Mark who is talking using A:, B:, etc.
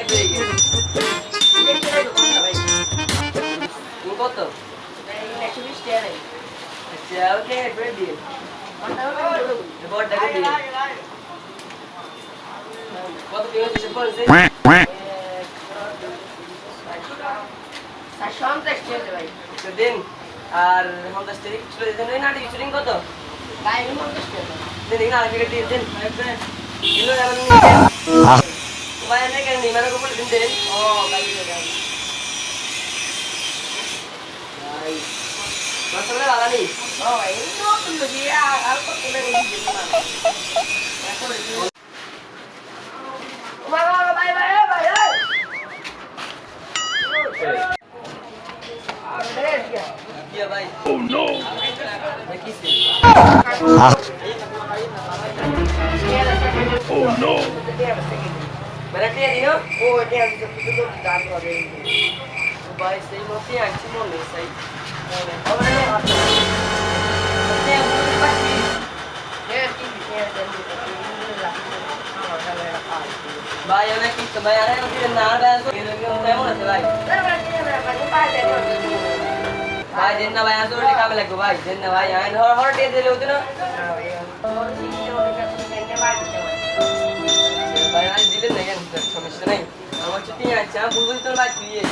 A: এক হয়ে গেছে তুমি কত আচ্ছা ওকে করে দিয়ে বড়টাকে দিয়ে কত দিয়ে হচ্ছে বলছে দিন আর 50 টাকা ছিল দেন না শুটিং কত দিন না আগে দিয়ে দেন কিলো যাবেন ভাই এনে কেন নিমারে কোপল দিন দেন ও ভাই ভাই মশলা লাগানি ও ভাই নো তুমি দিয়া আর কত করে দিন না বাবা ভাই ভাই ভাই क्या भाई oh no oh no berarti ya oh dia bisa betul dan lagi भाई सही मोती अच्छी मोले सही और ये आता है ये बाकी ये की ये भाई ये की तो भाई अरे मुझे ना बैल को ये लोग होता है ना भाई भाई दिन ना भाई आज तो काम लगे भाई दिन ना भाई यहाँ हर डे दे लोगे ना भाई आज दिले नहीं है समझते नहीं हमारे छुट्टी है अच्छा बुलबुल तो बात की है